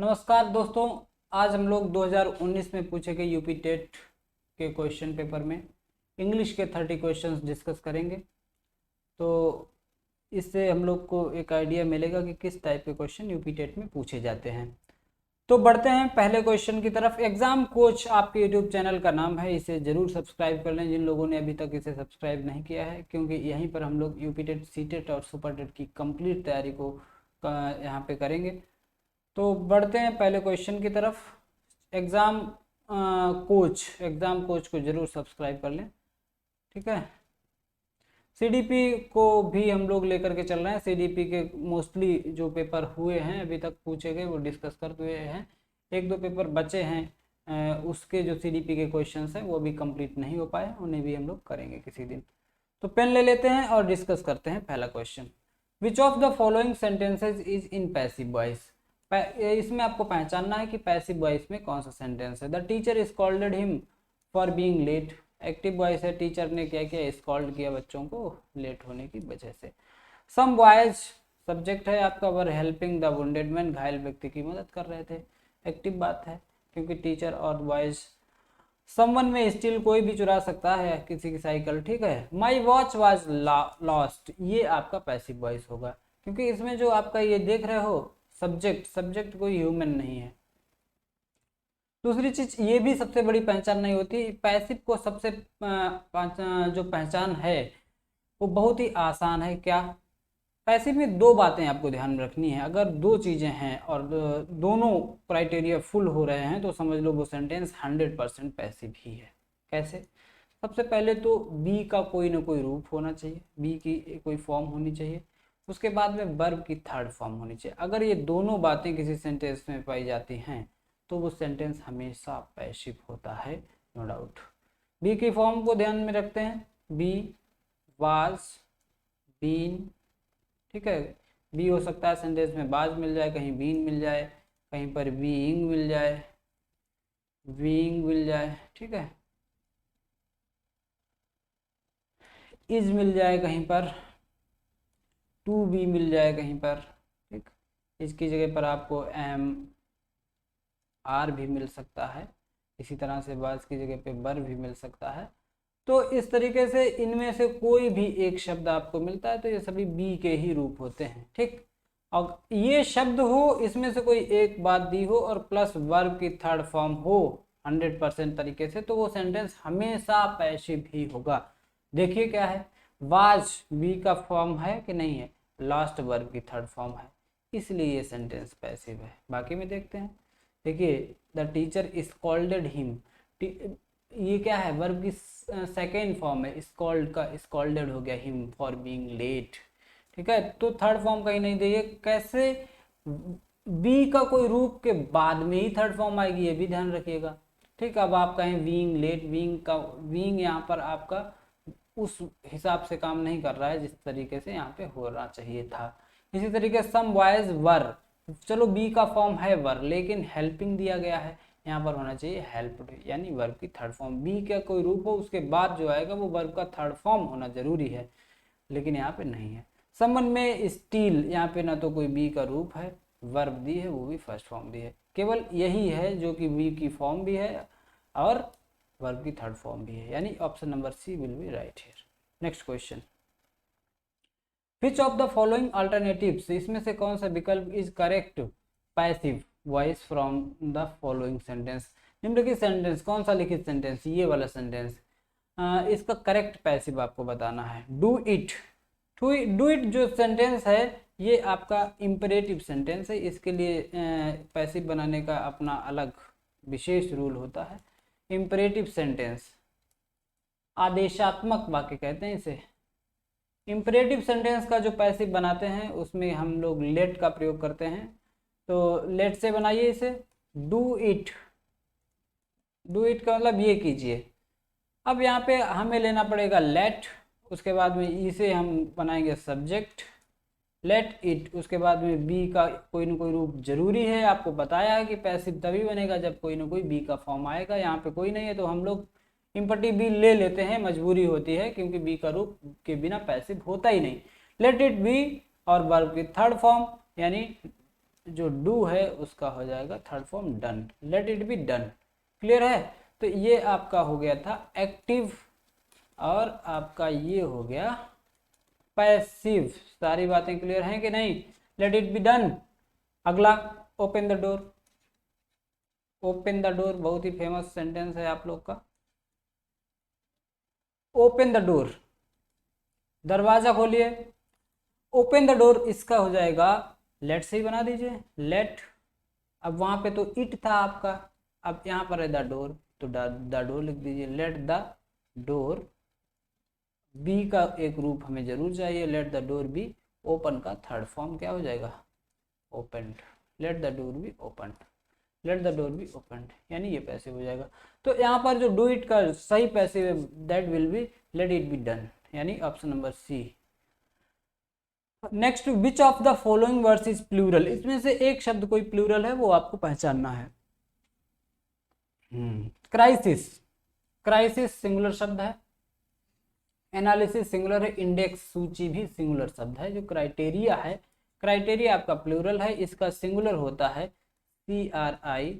नमस्कार दोस्तों, आज हम लोग 2019 में पूछे गए यूपी टेट के क्वेश्चन पेपर में इंग्लिश के 30 क्वेश्चंस डिस्कस करेंगे। तो इससे हम लोग को एक आइडिया मिलेगा कि किस टाइप के क्वेश्चन यूपी टेट में पूछे जाते हैं। तो बढ़ते हैं पहले क्वेश्चन की तरफ। एग्जाम कोच आपके यूट्यूब चैनल का नाम है, इसे ज़रूर सब्सक्राइब कर लें जिन लोगों ने अभी तक इसे सब्सक्राइब नहीं किया है, क्योंकि यहीं पर हम लोग यूपी टेट, सी टेट और सुपर टेट की कंप्लीट तैयारी को यहाँ पे करेंगे। तो बढ़ते हैं पहले क्वेश्चन की तरफ। एग्ज़ाम कोच को ज़रूर सब्सक्राइब कर लें, ठीक है। सीडीपी को भी हम लोग लेकर के चल रहे हैं। सीडीपी के मोस्टली जो पेपर हुए हैं अभी तक पूछे गए वो डिस्कस कर हुए हैं। एक दो पेपर बचे हैं, उसके जो सीडीपी के क्वेश्चंस हैं वो भी कंप्लीट नहीं हो पाए, उन्हें भी हम लोग करेंगे किसी दिन। तो पेन ले लेते हैं और डिस्कस करते हैं पहला question. Which of the following sentences is in passive voice. इसमें आपको पहचानना है कि पैसिव वॉइस में कौन सा सेंटेंस है। The teacher scolded him for being late. Active voice है, टीचर ने क्या किया, स्कॉल्ड किया बच्चों को लेट होने की वजह से। सम बॉयज सब्जेक्ट है आपका, were helping the wounded man, घायल व्यक्ति की मदद कर रहे थे। एक्टिव बात है क्योंकि टीचर और बॉयज। समवन में स्टिल, कोई भी चुरा सकता है किसी की साइकिल, ठीक है। माई वॉच वॉज लॉस्ट, ये आपका पैसिव वॉइस होगा क्योंकि इसमें जो आपका ये देख रहे हो सब्जेक्ट कोई ह्यूमन नहीं है। दूसरी चीज ये भी सबसे बड़ी पहचान नहीं होती। पैसिव को सबसे जो पहचान है वो बहुत ही आसान है। क्या, पैसिव में दो बातें आपको ध्यान में रखनी है। अगर दो चीजें हैं और दोनों क्राइटेरिया फुल हो रहे हैं तो समझ लो वो सेंटेंस 100% पैसिव ही है। कैसे? सबसे पहले तो बी का कोई ना कोई रूप होना चाहिए, बी की कोई फॉर्म होनी चाहिए। उसके बाद में वर्ब की थर्ड फॉर्म होनी चाहिए। अगर ये दोनों बातें किसी सेंटेंस में पाई जाती हैं तो वो सेंटेंस हमेशा पैसिव होता है, नो डाउट। बी की फॉर्म को ध्यान में रखते हैं, बी, वाज, बीन, ठीक है। बी हो सकता है सेंटेंस में बाज मिल जाए, कहीं बीन मिल जाए, कहीं पर बीइंग मिल जाए, बीइंग मिल जाए, ठीक है। इज मिल जाए कहीं पर, टू बी मिल जाए कहीं पर, ठीक। इसकी जगह पर आपको एम, आर भी मिल सकता है। इसी तरह से बाज की जगह पे बर भी मिल सकता है। तो इस तरीके से इनमें से कोई भी एक शब्द आपको मिलता है तो ये सभी बी के ही रूप होते हैं, ठीक। और ये शब्द हो, इसमें से कोई एक बात दी हो और प्लस वर्ब की थर्ड फॉर्म हो 100% तरीके से, तो वो सेंटेंस हमेशा पैसिव ही होगा। देखिए क्या है, वाज बी का फॉर्म है कि नहीं है, लास्ट वर्ब की थर्ड फॉर्म है, इसलिए ये सेंटेंस पैसिव है। बाकी में देखते हैं। देखिए, द टीचर स्कॉल्डेड हिम, ये क्या है, वर्ब की सेकेंड फॉर्म है। स्कॉल्ड का स्कॉल्डेड हो गया, हिम फॉर बीइंग लेट, ठीक है। तो थर्ड फॉर्म कहीं नहीं दी है। कैसे? बी का कोई रूप के बाद में ही थर्ड फॉर्म आएगी, ये भी ध्यान रखिएगा, ठीक। अब आप कहें बीइंग लेट, बीइंग यहाँ पर आपका उस हिसाब से काम नहीं कर रहा है जिस तरीके से यहाँ पे होना चाहिए था। इसी तरीके सम बॉयज वर, चलो बी का फॉर्म है वर, लेकिन हेल्पिंग दिया गया है, यहाँ पर होना चाहिए हेल्प्ड, यानी वर्ब की थर्ड फॉर्म। बी का कोई रूप हो उसके बाद जो आएगा वो वर्ब का थर्ड फॉर्म होना जरूरी है, लेकिन यहाँ पे नहीं है। समन में स्टील, यहाँ पे ना तो कोई बी का रूप है, वर्ब दी है वो भी फर्स्ट फॉर्म दी है। केवल यही है जो कि बी की फॉर्म भी है और वर्ब की थर्ड फॉर्म भी है, यानी option number C will be right here. Next question, which of the following alternatives, इसमें से कौन सा विकल्प is correct passive voice from the following sentence. निम्नलिखित सेंटेंस, कौन सा लिखित सेंटेंस, ये वाला सेंटेंस, इसका करेक्ट पैसिव आपको बताना है। डू इट, डू इट जो सेंटेंस है ये आपका इंपरेटिव सेंटेंस है, इसके लिए पैसिव बनाने का अपना अलग विशेष रूल होता है। इंपरेटिव सेंटेंस, आदेशात्मक वाक्य कहते हैं इसे। इंपरेटिव सेंटेंस का जो पैसिव बनाते हैं उसमें हम लोग लेट का प्रयोग करते हैं। तो लेट से बनाइए इसे, डू इट, डू इट का मतलब ये कीजिए। अब यहाँ पे हमें लेना पड़ेगा लेट, उसके बाद में इसे हम बनाएंगे सब्जेक्ट, लेट इट, उसके बाद में बी का कोई ना कोई रूप जरूरी है। आपको बताया है कि पैसिव तभी बनेगा जब कोई ना कोई बी का फॉर्म आएगा। यहाँ पे कोई नहीं है तो हम लोग इंपरेटिव बी ले लेते हैं, मजबूरी होती है क्योंकि बी का रूप के बिना पैसिव होता ही नहीं। लेट इट बी और वर्ब की थर्ड फॉर्म यानी जो डू है उसका हो जाएगा third form done, late it be done. Clear है? तो ये आपका हो गया था एक्टिव और आपका ये हो गया पैसिव। सारी बातें क्लियर हैं कि नहीं? Let it be done. अगला open the door. Open the door बहुत ही फेमस सेंटेंस है आप लोग का। ओपन द डोर, दरवाजा खोलिए। ओपन द डोर इसका हो जाएगा लेट से ही बना दीजिए, लेट। अब वहां पे तो इट था आपका, अब यहाँ पर है द डोर, तो द डोर लिख दीजिए। लेट द डोर बी का एक रूप हमें जरूर चाहिए, let the door be. Open का थर्ड फॉर्म क्या हो जाएगा? Open. Let the door be open, let the door be open, यानी ये पैसिव हो जाएगा। तो यहाँ पर जो डू इट का सही पैसिव है that will be let it be done, यानी option number C. Next, which of the following words is plural? इसमें से एक शब्द कोई प्लूरल है वो आपको पहचानना है। क्राइसिस, क्राइसिस सिंगुलर शब्द है। एनालिसिस सिंगुलर है। इंडेक्स सूची भी सिंगुलर शब्द है। जो क्राइटेरिया है, क्राइटेरिया आपका प्लूरल है, इसका सिंगुलर होता है CRITERION,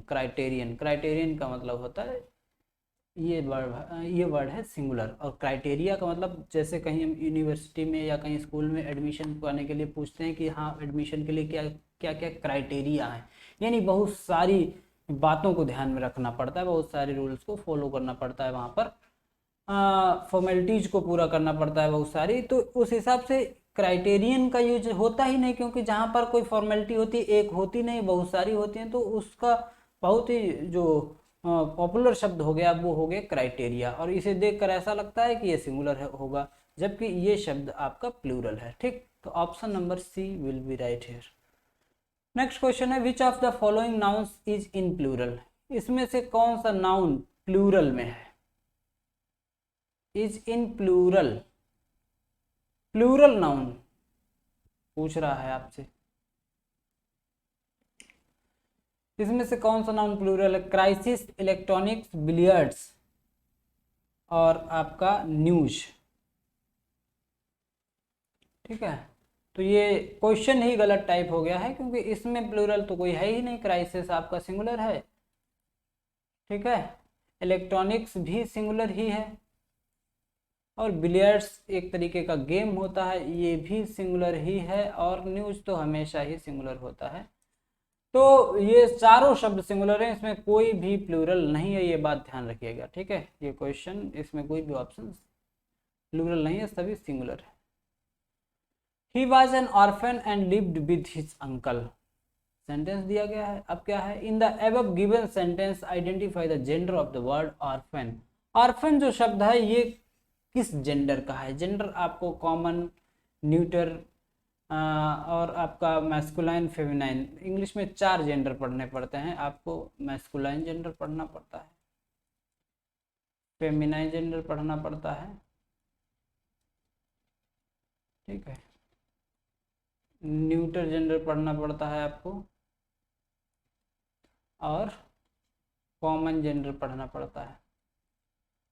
क्राइटेरियन। क्राइटेरियन का मतलब होता है ये वर्ड है सिंगुलर। और क्राइटेरिया का मतलब जैसे कहीं हम यूनिवर्सिटी में या कहीं स्कूल में एडमिशन पाने के लिए पूछते हैं कि हाँ एडमिशन के लिए क्या क्या क्या क्राइटेरिया है, यानी बहुत सारी बातों को ध्यान में रखना पड़ता है, बहुत सारे रूल्स को फॉलो करना पड़ता है, वहाँ पर फॉर्मेलिटीज को पूरा करना पड़ता है बहुत सारी। तो उस हिसाब से क्राइटेरियन का यूज होता ही नहीं, क्योंकि जहाँ पर कोई फॉर्मेलिटी होती है एक होती नहीं बहुत सारी होती हैं, तो उसका बहुत ही जो पॉपुलर शब्द हो गया वो हो गया क्राइटेरिया। और इसे देखकर ऐसा लगता है कि ये सिंगुलर होगा, जबकि ये शब्द आपका प्लूरल है। ठीक, तो option number C will be right here. Next question है which of the following nouns is in plural? इसमें से कौन सा नाउन प्लूरल में है? Is in plural, plural noun पूछ रहा है आपसे। इसमें से कौन सा नाउन प्लूरल है? क्राइसिस, इलेक्ट्रॉनिक्स, बिलियर्ड्स और आपका न्यूज। ठीक है, तो ये क्वेश्चन ही गलत टाइप हो गया है, क्योंकि इसमें प्लूरल तो कोई है ही नहीं। क्राइसिस आपका सिंगुलर है, ठीक है, इलेक्ट्रॉनिक्स भी सिंगुलर ही है, और बिलियर्ड्स एक तरीके का गेम होता है ये भी सिंगुलर ही है, और न्यूज तो हमेशा ही सिंगुलर होता है। तो ये चारों शब्द सिंगुलर हैं, इसमें कोई भी प्लूरल नहीं है, ये बात ध्यान रखिएगा। ठीक है, ये क्वेश्चन इसमें कोई भी ऑप्शन प्लूरल नहीं है, सभी सिंगुलर है। He was an orphan and lived with his uncle. Sentence दिया गया है, अब क्या है? In the above given sentence identify the gender of the word orphan. orphan जो शब्द है ये किस जेंडर का है? जेंडर आपको कॉमन, न्यूटर और आपका मैस्कुलाइन, फेमिनाइन। इंग्लिश में 4 जेंडर पढ़ने पड़ते हैं आपको। मैस्कुलाइन जेंडर पढ़ना पड़ता है, फेमिनाइन जेंडर पढ़ना पड़ता है, ठीक है, न्यूटर जेंडर पढ़ना पड़ता है आपको, और कॉमन जेंडर पढ़ना पड़ता है।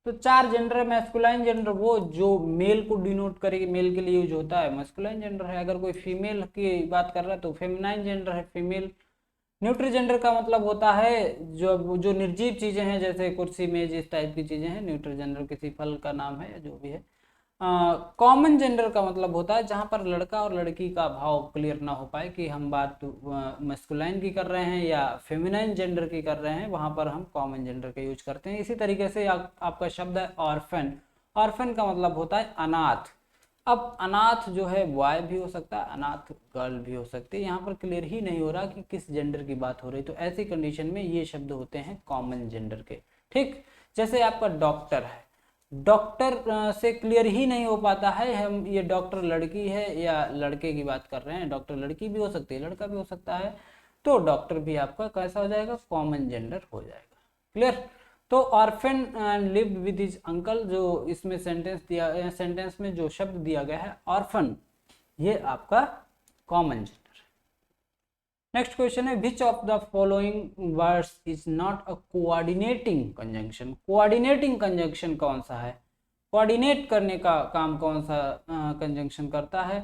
तो 4 जेंडर है। मैस्कुलाइन जेंडर वो जो मेल को डिनोट करेगी, मेल के लिए यूज होता है, मैस्कुलाइन जेंडर है। अगर कोई फीमेल की बात कर रहा है तो फेमिनाइन जेंडर है, फीमेल। न्यूट्रल जेंडर का मतलब होता है जो निर्जीव चीजें हैं, जैसे कुर्सी मेज इस टाइप की चीजें हैं, न्यूट्रल जेंडर किसी फल का नाम है या जो भी है। कॉमन जेंडर का मतलब होता है जहां पर लड़का और लड़की का भाव क्लियर ना हो पाए कि हम बात मस्कुलाइन की कर रहे हैं या फेमिनाइन जेंडर की कर रहे हैं, वहां पर हम कॉमन जेंडर का यूज करते हैं। इसी तरीके से आपका शब्द है ऑर्फन। ऑर्फन का मतलब होता है अनाथ। अब अनाथ जो है बॉय भी हो सकता है, अनाथ गर्ल भी हो सकती है। यहाँ पर क्लियर ही नहीं हो रहा कि किस जेंडर की बात हो रही, तो ऐसी कंडीशन में ये शब्द होते हैं कॉमन जेंडर के। ठीक, जैसे आपका डॉक्टर है, डॉक्टर से क्लियर ही नहीं हो पाता है हम ये डॉक्टर लड़की है या लड़के की बात कर रहे हैं। डॉक्टर लड़की भी हो सकती है, लड़का भी हो सकता है, तो डॉक्टर भी आपका कैसा हो जाएगा? कॉमन जेंडर हो जाएगा। क्लियर? तो orphan and lived with his uncle, जो इसमें सेंटेंस में जो शब्द दिया गया है ऑर्फन, ये आपका कॉमन जेंडर है। नेक्स्ट क्वेश्चन है which of the following words is not a coordinating conjunction? Coordinating conjunction कौन सा है? कोऑर्डिनेट करने का काम कौन सा कंजंक्शन करता है?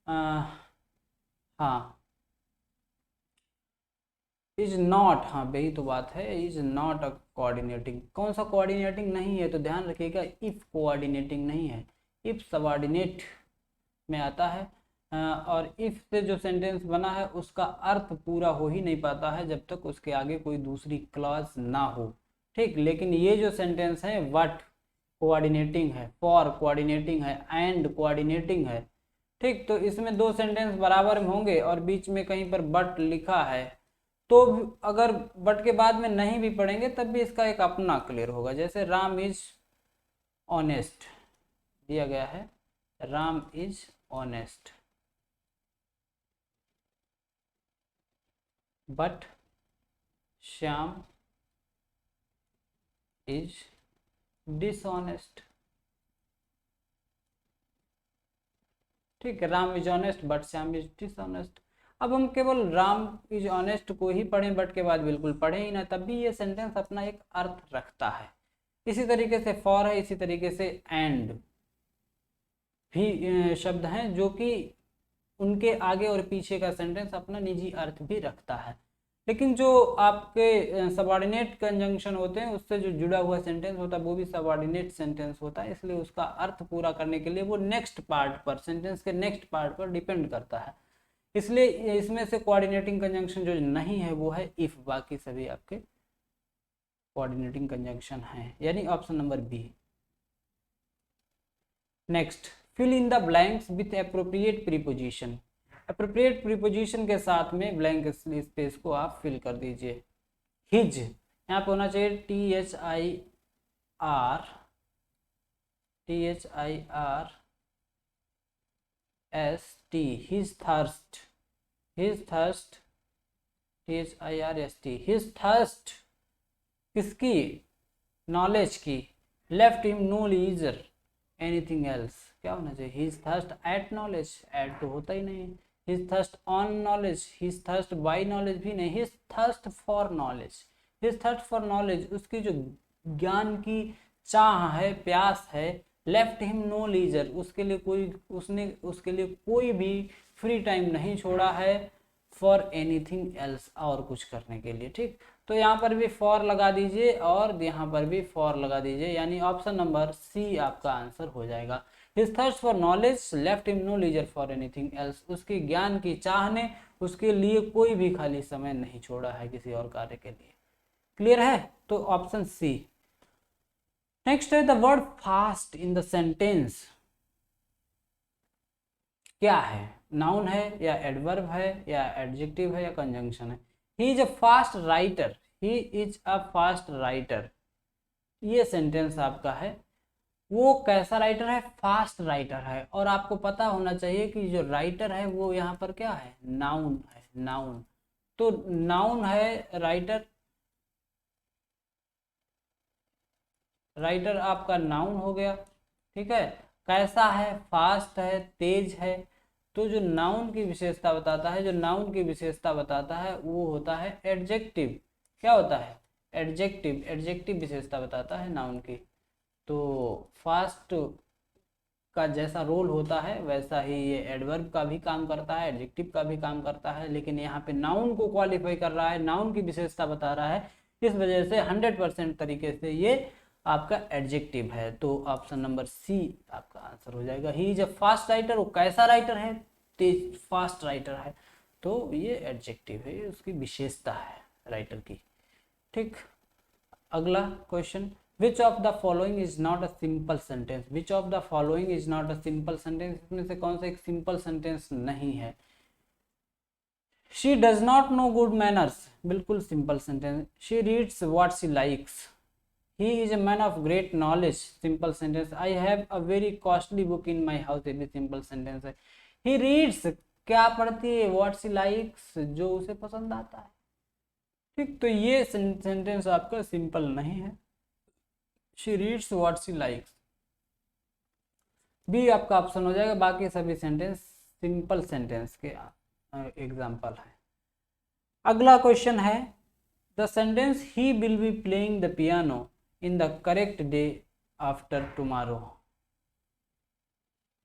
हाँ, इज नॉट, हाँ वही तो बात है, इज नॉट अ कोऑर्डिनेटिंग। कौन सा कोऑर्डिनेटिंग नहीं है, तो ध्यान रखिएगा इफ कोऑर्डिनेटिंग नहीं है, इफ सबऑर्डिनेट में आता है। और इफ से जो सेंटेंस बना है उसका अर्थ पूरा हो ही नहीं पाता है जब तक उसके आगे कोई दूसरी क्लॉज ना हो। ठीक, लेकिन ये जो सेंटेंस है व्हाट कोऑर्डिनेटिंग है, फॉर कोऑर्डिनेटिंग है, एंड कोऑर्डिनेटिंग है। ठीक, तो इसमें दो सेंटेंस बराबर में होंगे और बीच में कहीं पर बट लिखा है, तो अगर बट के बाद में नहीं भी पढ़ेंगे तब भी इसका एक अपना क्लियर होगा। जैसे राम इज ऑनेस्ट दिया गया है, Ram is honest but Shyam is dishonest. ठीक है, Ram is honest but Shyam is dishonest. अब हम केवल राम इज ऑनेस्ट को ही पढ़ें, बट के बाद बिल्कुल पढ़े ही ना, तब भी ये सेंटेंस अपना एक अर्थ रखता है। इसी तरीके से फॉर है, इसी तरीके से एंड भी शब्द हैं जो कि उनके आगे और पीछे का सेंटेंस अपना निजी अर्थ भी रखता है। लेकिन जो आपके सबऑर्डिनेट कंजंक्शन होते हैं उससे जो जुड़ा हुआ सेंटेंस होता है वो भी सबऑर्डिनेट सेंटेंस होता है, इसलिए उसका अर्थ पूरा करने के लिए वो नेक्स्ट पार्ट पर, सेंटेंस के नेक्स्ट पार्ट पर डिपेंड करता है। इसलिए इसमें से कोऑर्डिनेटिंग कंजंक्शन जो नहीं है वो है इफ, बाकी सभी आपके कोऑर्डिनेटिंग कंजंक्शन है, यानी option number B. Next, fill in the blanks with appropriate preposition. Appropriate preposition के साथ में ब्लैंक स्पेस को आप फिल कर दीजिए। हिज यहाँ पे होना चाहिए THIRST, his thirst, his thirst THIRST, his thirst किसकी, नॉलेज की। Left him no leisure anything else, क्या होना चाहिए, his thirst at knowledge, at तो होता ही नहीं, his thirst on knowledge, his thirst by knowledge भी नहीं, his thirst for knowledge, his thirst for knowledge, उसकी जो ज्ञान की चाह है, प्यास है। लेफ्ट हिम नो लीजर, उसके लिए कोई, उसने उसके लिए कोई भी फ्री टाइम नहीं छोड़ा है, फॉर एनीथिंग एल्स, और कुछ करने के लिए। ठीक, तो यहाँ पर भी फॉर लगा दीजिए और यहाँ पर भी फॉर लगा दीजिए, यानी ऑप्शन नंबर सी आपका आंसर हो जाएगा। His thirst for knowledge left him no leisure for anything else, उसकी ज्ञान की चाह ने उसके लिए कोई भी खाली समय नहीं छोड़ा है किसी और कार्य के लिए। क्लियर है, तो ऑप्शन सी। नेक्स्ट है the word fast in the sentence, क्या है, नाउन है या एडवर्ब है या एडजेक्टिव है या कंजंक्शन है। ही is a fast writer, he is a fast writer, ये सेंटेंस आपका है। वो कैसा राइटर है, फास्ट राइटर है। और आपको पता होना चाहिए कि जो राइटर है वो यहाँ पर क्या है, नाउन है, नाउन। तो नाउन है राइटर, राइटर आपका नाउन हो गया। ठीक है, कैसा है, फास्ट है, तेज है। तो जो नाउन की विशेषता बताता है, जो नाउन की विशेषता बताता है वो होता है एडजेक्टिव। क्या होता है, एडजेक्टिव, एडजेक्टिव विशेषता बताता है नाउन की। तो फास्ट का जैसा रोल होता है वैसा ही ये एडवर्ब का भी काम करता है, एडजेक्टिव का भी काम करता है, लेकिन यहाँ पे नाउन को क्वालिफाई कर रहा है, नाउन की विशेषता बता रहा है, इस वजह से 100% तरीके से ये आपका एडजेक्टिव है। तो ऑप्शन नंबर सी आपका आंसर हो जाएगा। ही इज अ फास्ट राइटर, वो कैसा राइटर है, तेज फास्ट राइटर है, तो ये एडजेक्टिव है, ये उसकी विशेषता है राइटर की। ठीक, अगला question, which of the following is not a simple sentence, which of the following is not a simple sentence, इसमें से कौन सा एक सिंपल सेंटेंस नहीं है। She does not know good manners, बिल्कुल simple sentence. She reads what she likes, he is a man of great knowledge, simple sentence. I have a very costly book in my house, ये भी simple sentence है। He reads, क्या पढ़ती है, what she likes, जो उसे पसंद आता है। ठीक, तो ये सेंटेंस आपका सिंपल नहीं है। She reads what she likes, B आपका ऑप्शन हो जाएगा। बाकी सभी सेंटेंस सिंपल सेंटेंस के एग्जाम्पल है। अगला क्वेश्चन है, the sentence he will be playing the piano in the correct day after tomorrow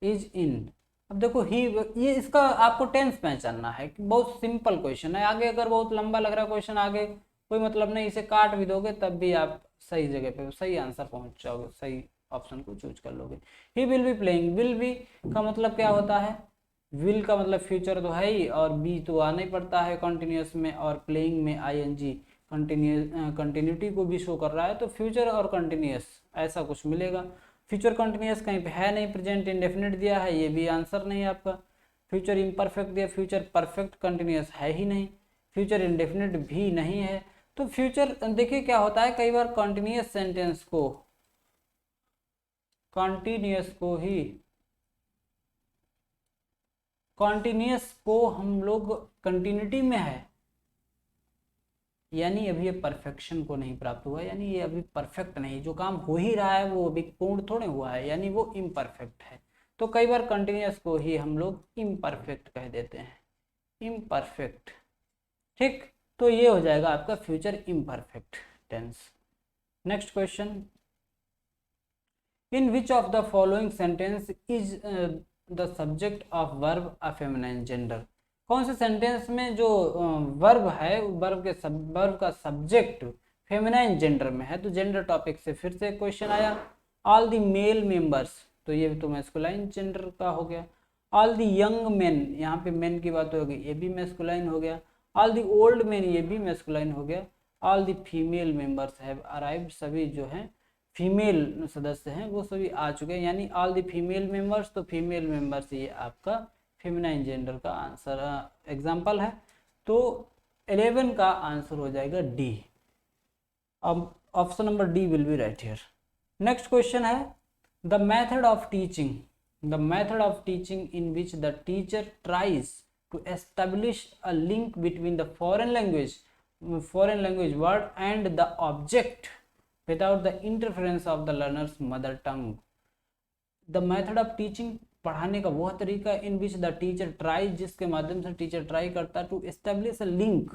is in अब देखो ही, ये इसका आपको टेंस पहचानना है कि बहुत सिंपल क्वेश्चन है। आगे अगर बहुत लंबा लग रहा क्वेश्चन, आगे कोई मतलब नहीं, इसे काट भी दोगे तब भी आप सही जगह पे सही आंसर पहुंच जाओगे, सही ऑप्शन को चूज कर लोगे। ही will be playing, will be का मतलब क्या होता है, विल का मतलब फ्यूचर तो है ही, और बी तो आना ही पड़ता है कंटिन्यूस में, और प्लेइंग में आईएनजी कंटिन्यूटी को भी शो कर रहा है, तो फ्यूचर और कंटिन्यूस ऐसा कुछ मिलेगा। फ्यूचर कंटिन्यूस कहीं पे है नहीं, प्रेजेंट इंडेफिनिट दिया है, ये भी आंसर नहीं है आपका। फ्यूचर इम्परफेक्ट दिया, फ्यूचर परफेक्ट कंटिन्यूस है ही नहीं, फ्यूचर इंडेफिनिट भी नहीं है। तो फ्यूचर देखिए क्या होता है, कई बार कंटिन्यूस सेंटेंस को, कंटिन्यूस को ही, कॉन्टिन्यूस को हम लोग कंटिन्यूटी में है, यानी अभी ये परफेक्शन को नहीं प्राप्त हुआ, यानी ये अभी परफेक्ट नहीं, जो काम हो ही रहा है वो अभी पूर्ण थोड़े हुआ है, यानी वो इम्परफेक्ट है। तो कई बार कंटिन्यूस को ही हम लोग इम्परफेक्ट कह देते हैं, इम्परफेक्ट। ठीक, तो ये हो जाएगा आपका future imperfect tense. Next question, in which of the following sentence is the subject of verb a feminine gender. कौन से सेंटेंस में जो वर्ब है, वर्ब का सब्जेक्ट फेमिनाइन जेंडर में है। तो जेंडर टॉपिक से फिर से क्वेश्चन आया। ऑल द मेल मेंबर्स, तो ये तो मैस्कुलाइन जेंडर का हो गया। ऑल द यंग मेन, यहाँ पे मेन की बात होगी, ये भी मैस्कुलाइन हो गया। ऑल द ओल्ड मेन, ये भी मैस्कुलाइन हो गया। All the female members have arrived, सभी जो हैं फीमेल सदस्य हैं वो सभी आ चुके हैं, यानी ऑल द फीमेल मेंबर्स, तो फीमेल मेंबर्स ये आपका फेमिनाइन जेंडर का आंसर एग्जाम्पल है। तो 11 का आंसर हो जाएगा डी। अब option number D will be right here. Next question है, the method of teaching, the method of teaching in which the teacher tries to establish a link between the foreign language word and the object without the interference of the learner's mother tongue। the method of teaching, पढ़ाने का वह तरीका, in which the teacher try, जिसके माध्यम से teacher try करता to establish a link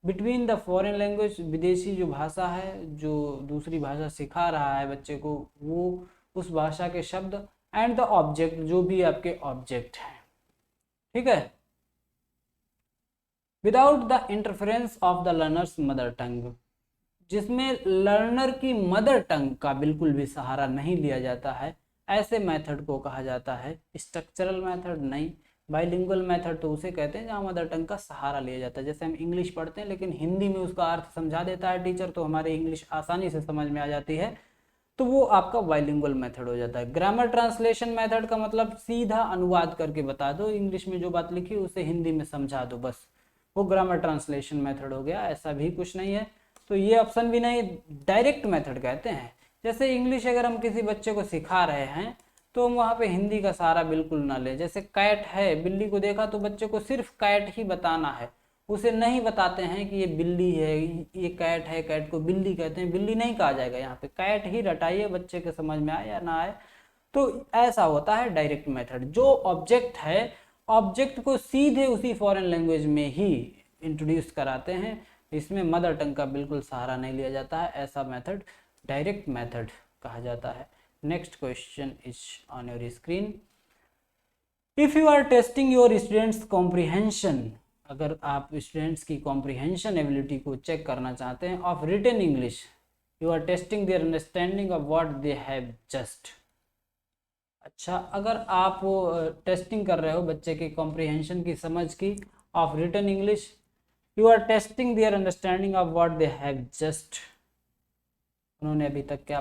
between the foreign language, विदेशी जो भाषा है, जो दूसरी भाषा सिखा रहा है बच्चे को, वो उस भाषा के शब्द, एंड द ऑब्जेक्ट, जो भी आपके ऑब्जेक्ट है, ठीक है, without the interference of the learners mother tongue, जिसमें लर्नर की मदर टंग का बिल्कुल भी सहारा नहीं लिया जाता है, ऐसे मेथड को कहा जाता है स्ट्रक्चरल मेथड। नहीं, बाइलिंगुअल मेथड तो उसे कहते हैं जहाँ मदर टंग का सहारा लिया जाता है। जैसे हम इंग्लिश पढ़ते हैं लेकिन हिंदी में उसका अर्थ समझा देता है टीचर, तो हमारे इंग्लिश आसानी से समझ में आ जाती है, तो वो आपका बाइलिंगुअल मेथड हो जाता है। ग्रामर ट्रांसलेशन मेथड का मतलब सीधा अनुवाद करके बता दो, इंग्लिश में जो बात लिखी उसे हिंदी में समझा दो, बस वो ग्रामर ट्रांसलेशन मेथड हो गया। ऐसा भी कुछ नहीं है, तो ये ऑप्शन भी नहीं। डायरेक्ट मेथड कहते हैं, जैसे इंग्लिश अगर हम किसी बच्चे को सिखा रहे हैं तो हम वहाँ पे हिंदी का सहारा बिल्कुल ना ले। जैसे कैट है, बिल्ली को देखा तो बच्चे को सिर्फ कैट ही बताना है, उसे नहीं बताते हैं कि ये बिल्ली है, ये कैट है, कैट को बिल्ली कहते हैं, बिल्ली नहीं कहा जाएगा, यहाँ पे कैट ही रटाइए, बच्चे के समझ में आए या ना आए। तो ऐसा होता है डायरेक्ट मेथड। जो ऑब्जेक्ट है, ऑब्जेक्ट को सीधे उसी फॉरेन लैंग्वेज में ही इंट्रोड्यूस कराते हैं, इसमें मदर टंग का बिल्कुल सहारा नहीं लिया जाता है, ऐसा मेथड डायरेक्ट मेथड कहा जाता है। Next question is on your screen. If you are testing your students comprehension, अगर आप स्टूडेंट्स की कॉम्प्रिहेंशन एबिलिटी को चेक करना चाहते हैं of written English, you are testing their understanding of what they have just. अच्छा, अगर आप टेस्टिंग कर रहे हो बच्चे की कॉम्प्रिहेंशन की, समझ की, of written English, you are testing their understanding of what they have just, उन्होंने अभी तक क्या,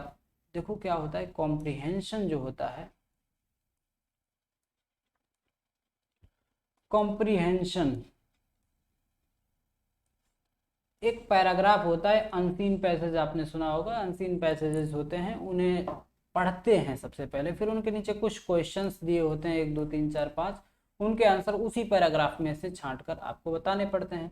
देखो क्या होता है कॉम्प्रिहेंशन जो होता है, कॉम्प्रिहेंशन एक पैराग्राफ होता है, अनसीन पैसेज आपने सुना होगा, अनसीन पैसेजेस होते हैं, उन्हें पढ़ते हैं सबसे पहले, फिर उनके नीचे कुछ क्वेश्चंस दिए होते हैं 1 2 3 4 5, उनके आंसर उसी पैराग्राफ में से छांट कर आपको बताने पड़ते हैं।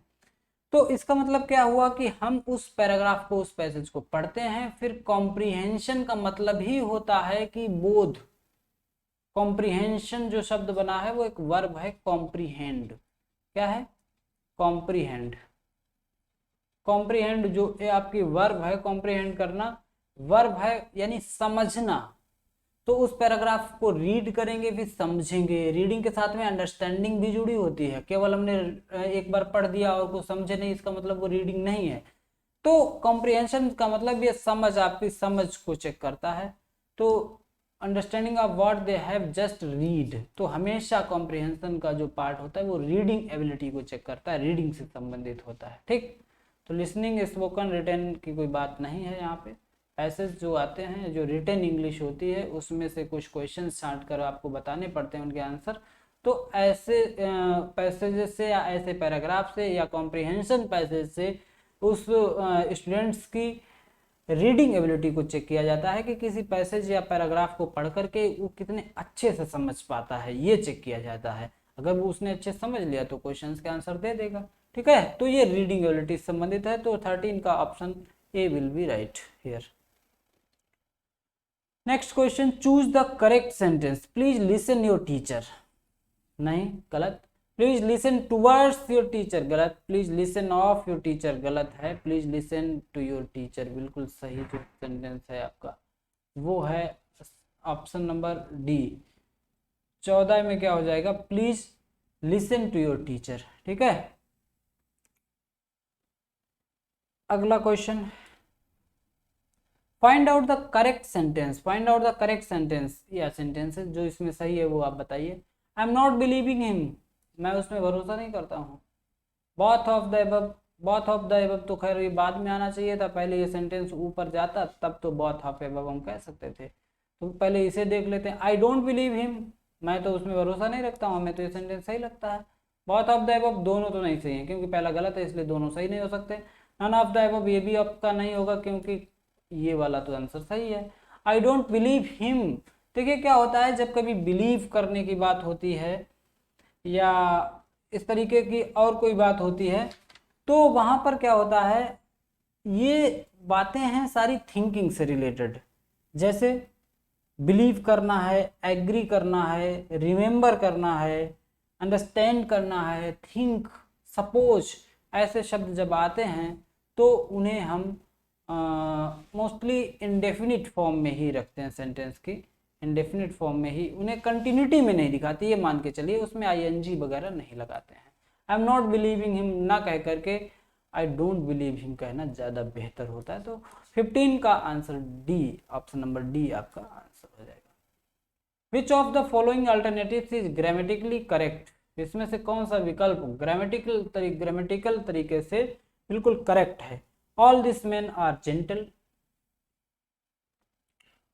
तो इसका मतलब क्या हुआ कि हम उस पैराग्राफ को, उस पैसेज को पढ़ते हैं, फिर कॉम्प्रिहेंशन का मतलब ही होता है कि बोध। कॉम्प्रिहेंशन जो शब्द बना है वो एक वर्ब है, कॉम्प्रिहेंड। क्या है? कॉम्प्रिहेंड। कॉम्प्रिहेंड जो आपकी वर्ब है, कॉम्प्रिहेंड करना वर्ब है, यानी समझना। तो उस पैराग्राफ को रीड करेंगे फिर समझेंगे। रीडिंग के साथ में अंडरस्टैंडिंग भी जुड़ी होती है, केवल हमने एक बार पढ़ दिया और कुछ समझे नहीं इसका मतलब वो रीडिंग नहीं है। तो कॉम्प्रिहेंशन का मतलब ये समझ, आपकी समझ को चेक करता है। तो understanding of what they have just read, तो हमेशा कॉम्प्रिहेंशन का जो पार्ट होता है वो रीडिंग एबिलिटी को चेक करता है, रीडिंग से संबंधित होता है। ठीक, तो लिसनिंग, स्पोकन, रिटन की कोई बात नहीं है यहाँ पे। पैसेज जो आते हैं जो रिटन इंग्लिश होती है उसमें से कुछ क्वेश्चन छांट कर आपको बताने पड़ते हैं उनके आंसर। तो ऐसे पैसेज से या ऐसे पैराग्राफ से या कॉम्प्रिहेंशन पैसेज से उस स्टूडेंट्स की रीडिंग एबिलिटी को चेक किया जाता है कि किसी पैसेज या पैराग्राफ को पढ़ करके वो कितने अच्छे से समझ पाता है, ये चेक किया जाता है। अगर वो उसने अच्छे समझ लिया तो क्वेश्चंस के आंसर दे देगा। ठीक है, तो ये रीडिंग एबिलिटी से संबंधित है। तो 13 का option A will be right here. Next question, choose the correct sentence, please listen your teacher. नहीं, गलत। Please listen towards your teacher, गलत। Please listen of your teacher, गलत है। Please listen to your teacher, बिल्कुल सही जो sentence है आपका वो है ऑप्शन नंबर डी। 14 में क्या हो जाएगा, please listen to your teacher. ठीक है, अगला question, find out the correct sentence. Find out the correct sentence या सेंटेंसेस जो इसमें सही है वो आप बताइए। I am not believing him, मैं उसमें भरोसा नहीं करता हूँ। Both of the above, both of the above तो खैर ये बाद में आना चाहिए था, पहले ये सेंटेंस ऊपर जाता तब तो बोथ ऑफ एबव हम कह सकते थे। तो पहले इसे देख लेते हैं। आई डोंट बिलीव हिम, मैं तो उसमें भरोसा नहीं रखता हूँ, हमें तो ये सेंटेंस सही लगता है। बोथ ऑफ द एबव, दोनों तो नहीं सही है क्योंकि पहला गलत है इसलिए दोनों सही नहीं हो सकते। नन ऑफ द एबव, ये भी आपका नहीं होगा क्योंकि ये वाला तो आंसर सही है। आई डोंट बिलीव हिम, देखिए क्या होता है जब कभी बिलीव करने की बात होती है या इस तरीके की और कोई बात होती है तो वहां पर क्या होता है, ये बातें हैं सारी थिंकिंग से रिलेटेड। जैसे बिलीव करना है, एग्री करना है, रिमेंबर करना है, अंडरस्टैंड करना है, थिंक, सपोज, ऐसे शब्द जब आते हैं तो उन्हें हम मोस्टली इंडेफिनिट फॉर्म में ही रखते हैं। सेंटेंस की इंडेफिनिट फॉर्म में ही, उन्हें कंटिन्यूटी में नहीं दिखाती, ये मान के चलिए, उसमें आईएनजी वगैरह नहीं लगाते हैं। आई एम नॉट बिलीविंग हिम ना कह करके आई डोंट बिलीव हिम कहना ज़्यादा बेहतर होता है। तो 15 का answer D, option number D आपका आंसर हो जाएगा। विच of the following alternatives is grammatically correct, इसमें से कौन सा विकल्प ग्रामेटिकल तरीके से बिल्कुल करेक्ट है। All this man are gentle,